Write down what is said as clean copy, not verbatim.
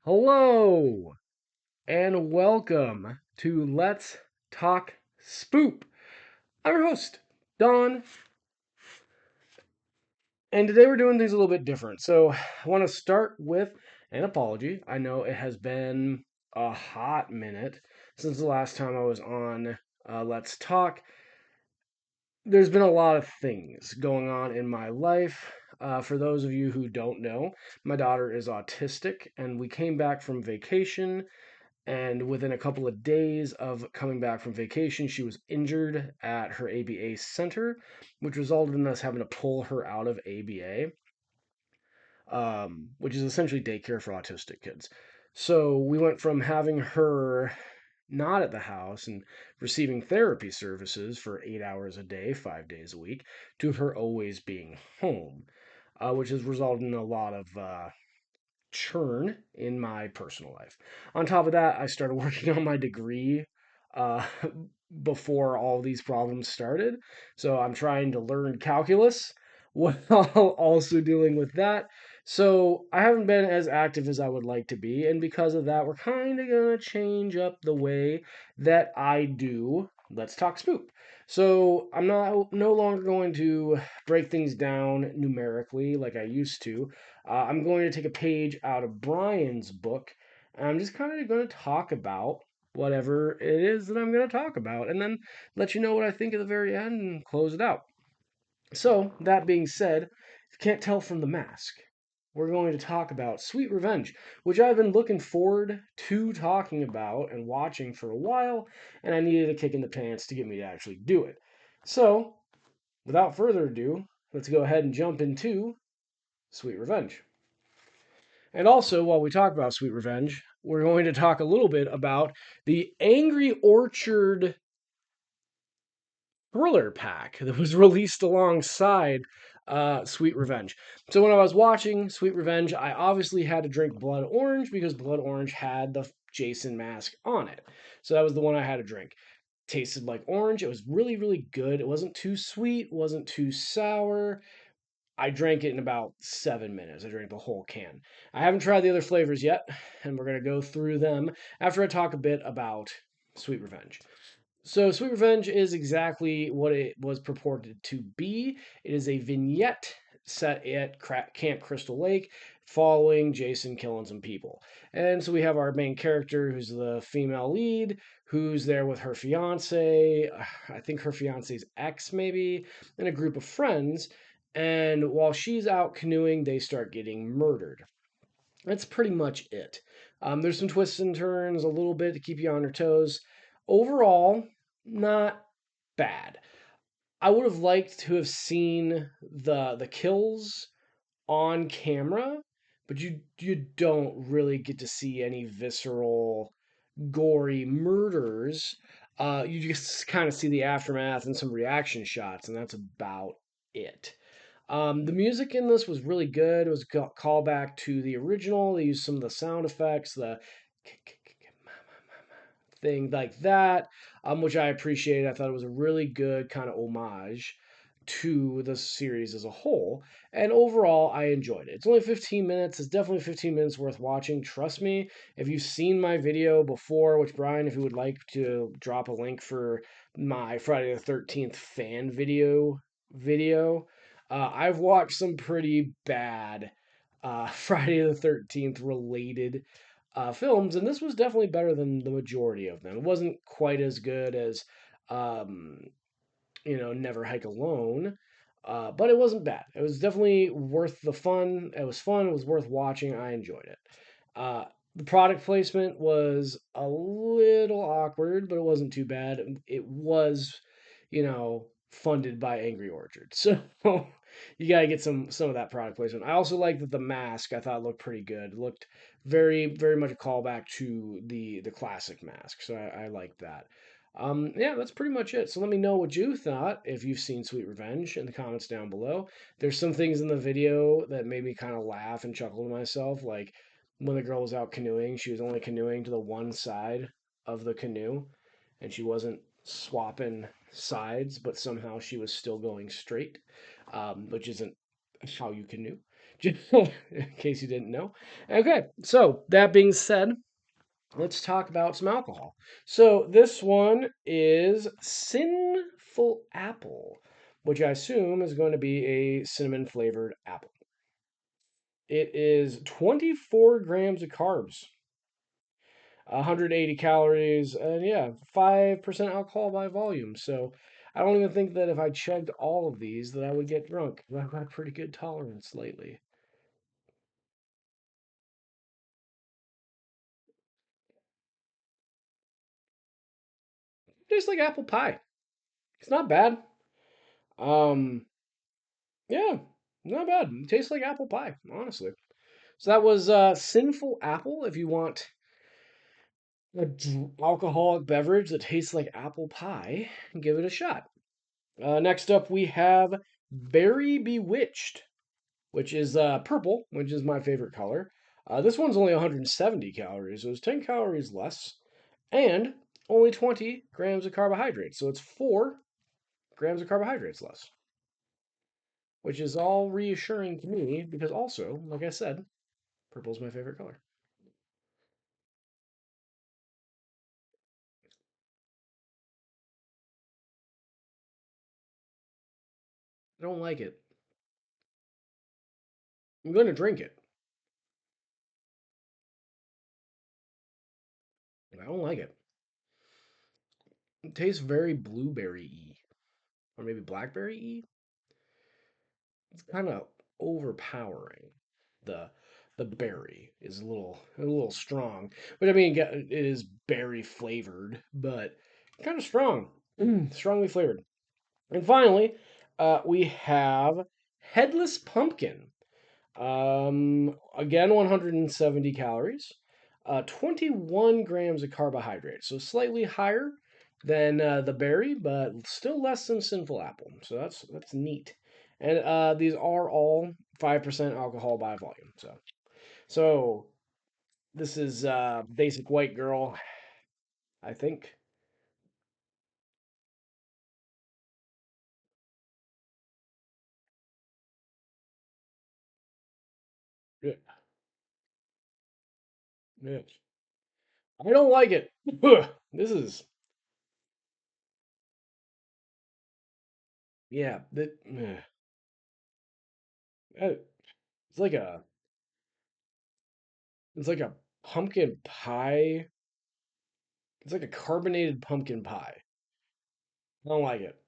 Hello and welcome to Let's Talk Spoop. I'm your host, Don, and today we're doing things a little bit different. So I want to start with an apology. I know it has been a hot minute since the last time I was on Let's Talk. There's been a lot of things going on in my life. For those of you who don't know, my daughter is autistic, and we came back from vacation. And within a couple of days of coming back from vacation, she was injured at her ABA center, which resulted in us having to pull her out of ABA, which is essentially daycare for autistic kids. So we went from having her not at the house and receiving therapy services for 8 hours a day, 5 days a week, to her always being home, which has resulted in a lot of churn in my personal life. On top of that, I started working on my degree uh, before all these problems started. So I'm trying to learn calculus while also dealing with that. So I haven't been as active as I would like to be. And because of that, we're kind of going to change up the way that I do Let's Talk Spook. So I'm no longer going to break things down numerically like I used to. I'm going to take a page out of Brian's book, and I'm just kind of going to talk about whatever it is that I'm going to talk about, and then let you know what I think at the very end and close it out. So, that being said, if you can't tell from the mask, we're going to talk about Sweet Revenge, which I've been looking forward to talking about and watching for a while, and I needed a kick in the pants to get me to actually do it. So, without further ado, let's go ahead and jump into Sweet Revenge. And also, while we talk about Sweet Revenge, we're going to talk a little bit about the Angry Orchard thriller pack that was released alongside Sweet Revenge. So when I was watching Sweet Revenge, I obviously had to drink Blood Orange because Blood Orange had the Jason mask on it. So that was the one I had to drink. Tasted like orange. It was really, really good. It wasn't too sweet, wasn't too sour. I drank it in about 7 minutes. I drank the whole can. I haven't tried the other flavors yet, and we're going to go through them after I talk a bit about Sweet Revenge. So, Sweet Revenge is exactly what it was purported to be. It is a vignette set at Camp Crystal Lake following Jason killing some people. And so we have our main character, who's the female lead, who's there with her fiance, I think her fiance's ex, maybe, and a group of friends. And while she's out canoeing, they start getting murdered. That's pretty much it. There's some twists and turns, a little bit to keep you on your toes. Overall, not bad. I would have liked to have seen the kills on camera, but you don't really get to see any visceral, gory murders. You just kind of see the aftermath and some reaction shots, and that's about it. The music in this was really good. It was a callback to the original. They used some of the sound effects, the thing like that, which I appreciated. I thought it was a really good kind of homage to the series as a whole. And overall, I enjoyed it. It's only 15 minutes. It's definitely 15 minutes worth watching. Trust me, if you've seen my video before, which Brian, if you would like to drop a link for my Friday the 13th fan video, I've watched some pretty bad Friday the 13th related films, and this was definitely better than the majority of them. It wasn't quite as good as, um, Never Hike Alone, but it wasn't bad. It was definitely worth the fun. It was fun. It was worth watching. I enjoyed it. Uh, the product placement was a little awkward, but it wasn't too bad. It was, funded by Angry Orchard, so you gotta get some of that product placement. I also like that the mask I thought looked pretty good. It looked very very much a callback to the classic mask, so I liked that. Yeah, that's pretty much it. So let me know what you thought if you've seen Sweet Revenge in the comments down below. There's some things in the video that made me kind of laugh and chuckle to myself, like when the girl was out canoeing, she was only canoeing to the one side of the canoe, and she wasn't swapping sides, but somehow she was still going straight, which isn't how you canoe. in case you didn't know. Okay, so that being said, let's talk about some alcohol. So this one is Sinful Apple, which I assume is going to be a cinnamon flavored apple. It is 24 grams of carbs, 180 calories, and yeah, 5% alcohol by volume. So I don't even think that if I chugged all of these that I would get drunk. I've got pretty good tolerance lately. Tastes like apple pie. It's not bad. Um, yeah, not bad. It tastes like apple pie, honestly. So that was Sinful Apple. If you want a alcoholic beverage that tastes like apple pie, give it a shot. Next up, we have Berry Bewitched, which is purple, which is my favorite color. This one's only 170 calories, so it's 10 calories less, and only 20 grams of carbohydrates. So it's 4 grams of carbohydrates less, which is all reassuring to me because also, like I said, purple is my favorite color. I don't like it. I'm going to drink it, but I don't like it. It tastes very blueberry-y, or maybe blackberry-y. It's kind of overpowering. The the berry is a little strong, but I mean it is berry flavored, but kind of strong, strongly flavored. And finally, we have headless pumpkin. Again, 170 calories, 21 grams of carbohydrates, so slightly higher than the berry, but still less than Sinful Apple. So that's neat. And these are all 5% alcohol by volume. So this is basic white girl, I think. Yeah, yes. I don't like it. This is yeah. It's like a it's like a pumpkin pie. It's like a carbonated pumpkin pie. I don't like it.